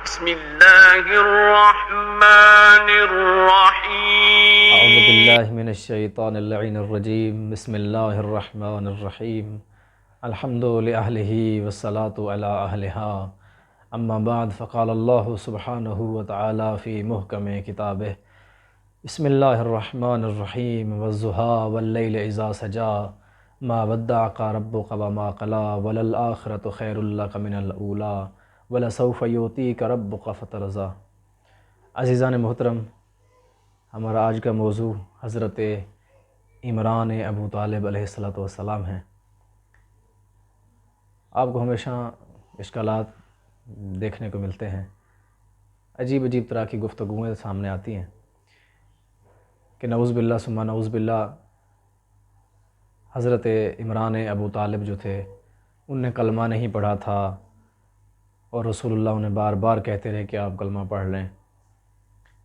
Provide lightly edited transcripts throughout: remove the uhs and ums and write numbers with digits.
بسم اللہ الرحمن الرحیم اعوذ باللہ من الشیطان اللعین الرجیم بسم اللہ الرحمن الرحیم الحمد لأہلہ والصلاة علی اہلہا اما بعد فقال اللہ سبحانہ وتعالی فی محکم کتابہ بسم اللہ الرحمن الرحیم والضحیٰ واللیل اذا سجا ما ودعک ربک وما قلی وللآخرۃ خیر لک من الاولی ولسوف یعطیک ربک فترضی۔ عزیزان محترم، ہمارا آج کا موضوع حضرت عمران ابو طالب علیہ السلام ہے۔ آپ کو ہمیشہ اشکالات دیکھنے کو ملتے ہیں، عجیب عجیب طرح کی گفتگویں سامنے آتی ہیں کہ نعوذ باللہ ثم نعوذ باللہ حضرت عمران ابو طالب جو تھے ان نے کلمہ نہیں پڑھا تھا، اور رسول اللہ انہیں بار بار کہتے رہے کہ آپ کلمہ پڑھ لیں۔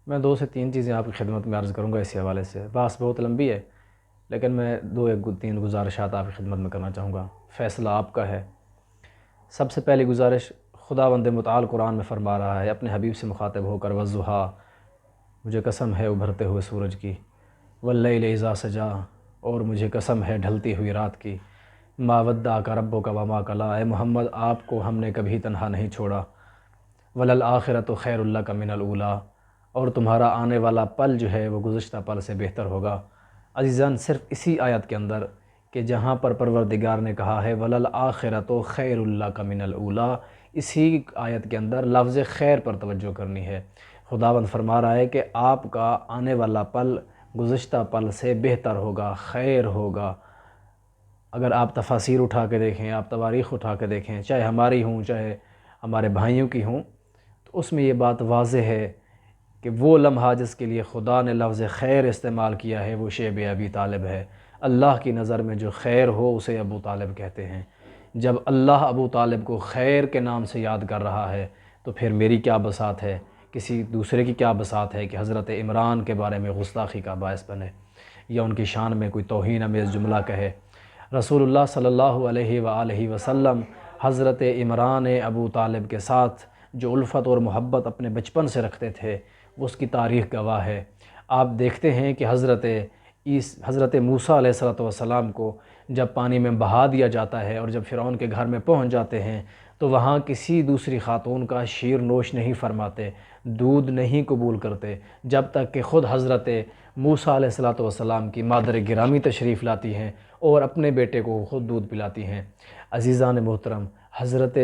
میں 2 سے 3 چیزیں آپ کی خدمت میں عرض کروں گا اسی حوالے سے۔ بحث بہت لمبی ہے لیکن میں 2-3 گزارشات آپ کی خدمت میں کرنا چاہوں گا، فیصلہ آپ کا ہے۔ سب سے پہلی گزارش، خداوند متعال قرآن میں فرما رہا ہے اپنے حبیب سے مخاطب ہو کر، والضحیٰ، مجھے قسم ہے ابھرتے ہوئے سورج کی، واللیل اذا سجا، اور مجھے قسم ہے ڈھلتی ہوئی رات کی، ما ودعک ربک وما قلی، اے محمد آپ کو ہم نے کبھی تنہا نہیں چھوڑا، وللآخرۃ خیر لک من الاولی، اور تمہارا آنے والا پل جو ہے وہ گزشتہ پل سے بہتر ہوگا۔ عزیزان، صرف اسی آیت کے اندر کہ جہاں پر پروردگار نے کہا ہے وَلَلْآخِرَةُ خَيْرٌ لَكَ مِنَ الْأُولَىٰ، اسی آیت کے اندر لفظ خیر پر توجہ کرنی ہے۔ خداوند فرما رہا ہے کہ آپ کا آنے والا پل گزشتہ پل سے بہتر ہوگا، خیر ہوگا۔ اگر آپ تفاسیر اٹھا کے دیکھیں، آپ تواریخ اٹھا کے دیکھیں، چاہے ہماری ہوں چاہے ہمارے بھائیوں کی ہوں، تو اس میں یہ بات واضح ہے کہ وہ لمحہ جس کے لیے خدا نے لفظ خیر استعمال کیا ہے وہ شیب ابی طالب ہے۔ اللہ کی نظر میں جو خیر ہو اسے ابو طالب کہتے ہیں۔ جب اللہ ابو طالب کو خیر کے نام سے یاد کر رہا ہے تو پھر میری کیا بساط ہے، کسی دوسرے کی کیا بساط ہے کہ حضرت عمران کے بارے میں گستاخی کا باعث بنے یا ان کی شان میں کوئی توہین آمیز جملہ کہے۔ رسول اللہ صلی اللہ علیہ وآلہ وسلم حضرت عمران ابو طالب کے ساتھ جو الفت اور محبت اپنے بچپن سے رکھتے تھے وہ اس کی تاریخ گواہ ہے۔ آپ دیکھتے ہیں کہ حضرت موسیٰ علیہ السلام کو جب پانی میں بہا دیا جاتا ہے اور جب فرعون کے گھر میں پہنچ جاتے ہیں تو وہاں کسی دوسری خاتون کا شیر نوش نہیں فرماتے، دودھ نہیں قبول کرتے، جب تک کہ خود حضرت موسیٰ علیہ السلام کی مادر گرامی تشریف لاتی ہیں اور اپنے بیٹے کو خود دودھ پلاتی ہیں۔ عزیزان محترم، حضرت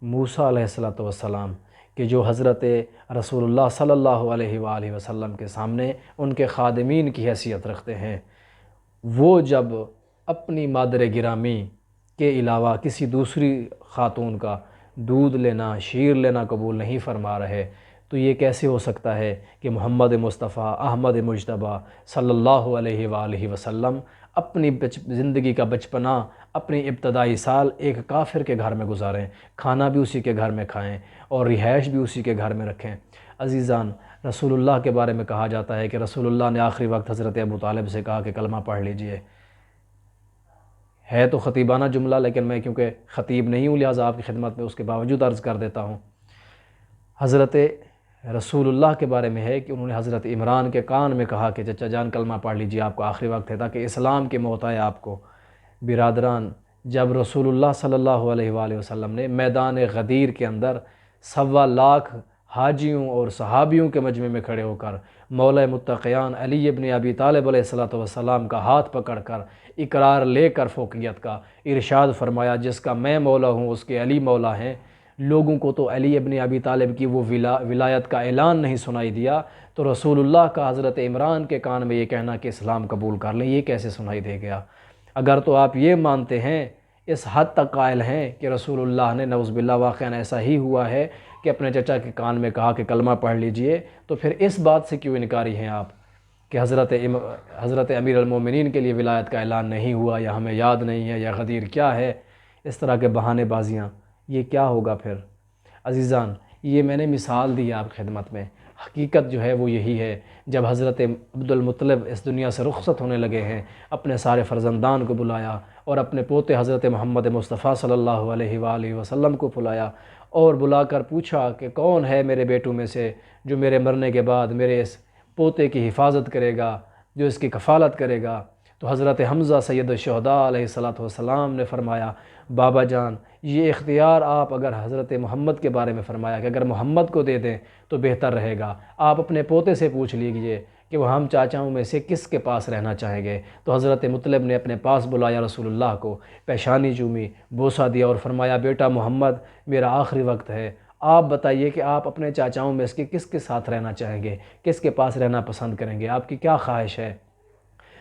موسیٰ علیہ السلام کہ جو حضرت رسول اللہ صلی اللہ علیہ وآلہ وسلم کے سامنے ان کے خادمین کی حیثیت رکھتے ہیں، وہ جب اپنی مادر گرامی کے علاوہ کسی دوسری خاتون کا دودھ لینا، شیر لینا قبول نہیں فرما رہے تو یہ کیسے ہو سکتا ہے کہ محمد مصطفیٰ احمد مجتبیٰ صلی اللہ علیہ وآلہ وسلم اپنی زندگی کا بچپنا، اپنی ابتدائی سال ایک کافر کے گھر میں گزاریں، کھانا بھی اسی کے گھر میں کھائیں اور رہائش بھی اسی کے گھر میں رکھیں۔ عزیزان، رسول اللہ کے بارے میں کہا جاتا ہے کہ رسول اللہ نے آخری وقت حضرت ابو طالب سے کہا کہ کلمہ پڑھ لیجئے۔ ہے تو خطیبانہ جملہ لیکن میں کیونکہ خطیب نہیں ہوں لہٰذا آپ کی خدمت میں اس کے باوجود عرض کر دیتا ہوں۔ حضرت رسول اللہ کے بارے میں ہے کہ انہوں نے حضرت عمران کے کان میں کہا کہ چچا جان کلمہ پڑھ لیجئے، آپ کو آخری وقت ہے تاکہ اسلام کی موت آئے آپ کو۔ برادران، جب رسول اللہ صلی اللہ علیہ وآلہ وسلم نے میدان غدیر کے اندر 1.25 لاکھ حاجیوں اور صحابیوں کے مجمع میں کھڑے ہو کر مولا متقیان علی ابن ابی طالب علیہ السلام کا ہاتھ پکڑ کر اقرار لے کر فوقیت کا ارشاد فرمایا، جس کا میں مولا ہوں اس کے علی مولا ہیں، لوگوں کو تو علی ابن ابی طالب کی وہ ولایت کا اعلان نہیں سنائی دیا تو رسول اللہ کا حضرت عمران کے کان میں یہ کہنا کہ اسلام قبول کر لیں یہ کیسے سنائی دے گیا؟ اگر تو آپ یہ مانتے ہیں، اس حد تک قائل ہیں کہ رسول اللہ نے نعوذ باللہ واقعاً ایسا ہی ہوا ہے کہ اپنے چچا کے کان میں کہا کہ کلمہ پڑھ لیجئے، تو پھر اس بات سے کیوں انکاری ہیں آپ کہ حضرت امیر المومنین کے لیے ولایت کا اعلان نہیں ہوا یا ہمیں یاد نہیں ہے یا غدیر کیا ہے؟ اس طرح کے بہانے بازیاں، یہ کیا ہوگا پھر؟ عزیزان، یہ میں نے مثال دی آپ کی خدمت میں، حقیقت جو ہے وہ یہی ہے۔ جب حضرت عبد المطلب اس دنیا سے رخصت ہونے لگے ہیں، اپنے سارے فرزندان کو بلایا اور اپنے پوتے حضرت محمد مصطفیٰ صلی اللہ علیہ وآلہ وسلم کو بلایا اور بلا کر پوچھا کہ کون ہے میرے بیٹوں میں سے جو میرے مرنے کے بعد میرے اس پوتے کی حفاظت کرے گا، جو اس کی کفالت کرے گا؟ تو حضرت حمزہ سید الشہداء علیہ الصلوۃ والسلام نے فرمایا، بابا جان یہ اختیار آپ اگر حضرت محمد کے بارے میں فرمایا کہ اگر محمد کو دے دیں تو بہتر رہے گا، آپ اپنے پوتے سے پوچھ لیجئے کہ وہ ہم چاچاؤں میں سے کس کے پاس رہنا چاہیں گے۔ تو حضرت مطلب نے اپنے پاس بلایا رسول اللہ کو، پیشانی چومی، بوسہ دیا اور فرمایا، بیٹا محمد میرا آخری وقت ہے، آپ بتائیے کہ آپ اپنے چاچاؤں میں سے کس کے ساتھ رہنا چاہیں گے، کس کے پاس رہنا پسند کریں گے، آپ کی کیا خواہش ہے؟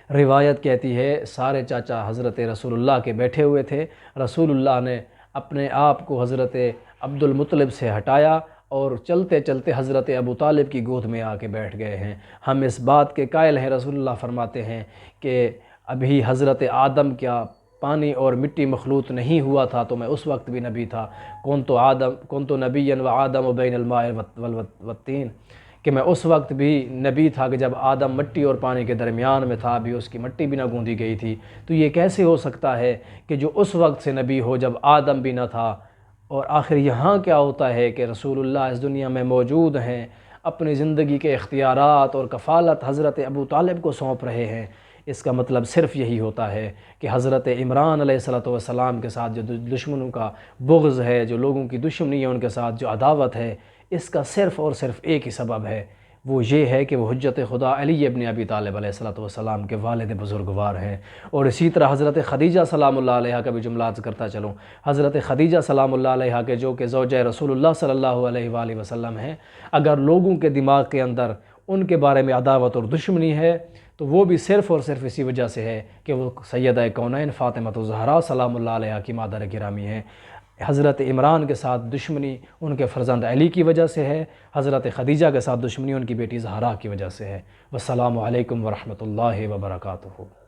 روایت کہتی ہے سارے چاچا حضرت رسول اللہ کے بیٹھے ہوئے تھے، رسول اللہ نے اپنے آپ کو حضرت عبد المطلب سے ہٹایا اور چلتے چلتے حضرت ابو طالب کی گود میں آ کے بیٹھ گئے ہیں۔ ہم اس بات کے قائل ہیں، رسول اللہ فرماتے ہیں کہ ابھی حضرت آدم کیا پانی اور مٹی مخلوط نہیں ہوا تھا تو میں اس وقت بھی نبی تھا، کون تو نبی و آدم و بین الماء والطین، کہ میں اس وقت بھی نبی تھا کہ جب آدم مٹی اور پانی کے درمیان میں تھا، ابھی اس کی مٹی بھی نہ گوندی گئی تھی۔ تو یہ کیسے ہو سکتا ہے کہ جو اس وقت سے نبی ہو جب آدم بھی نہ تھا؟ اور آخر یہاں کیا ہوتا ہے کہ رسول اللہ اس دنیا میں موجود ہیں، اپنی زندگی کے اختیارات اور کفالت حضرت ابو طالب کو سونپ رہے ہیں؟ اس کا مطلب صرف یہی ہوتا ہے کہ حضرت عمران علیہ السلام کے ساتھ جو دشمنوں کا بغض ہے، جو لوگوں کی دشمنی ہے، ان کے ساتھ جو عداوت ہے، اس کا صرف اور صرف ایک ہی سبب ہے، وہ یہ ہے کہ وہ حجت خدا علی ابن ابی طالب علیہ السلام کے والد بزرگوار ہیں۔ اور اسی طرح حضرت خدیجہ سلام اللہ علیہا کا بھی جملہ عرض کرتا چلوں، حضرت خدیجہ سلام اللہ علیہا کے جو کہ زوجہ رسول اللہ صلی اللہ علیہ وآلہ وسلم ہیں، اگر لوگوں کے دماغ کے اندر ان کے بارے میں عداوت اور دشمنی ہے تو وہ بھی صرف اور صرف اسی وجہ سے ہے کہ وہ سیدہ کونین فاطمہ الزہراء سلام اللہ علیہا کی مادر گرامی ہیں۔ حضرت عمران کے ساتھ دشمنی ان کے فرزند علی کی وجہ سے ہے، حضرت خدیجہ کے ساتھ دشمنی ان کی بیٹی زہرا کی وجہ سے ہے۔ والسلام علیکم ورحمۃ اللہ وبرکاتہ۔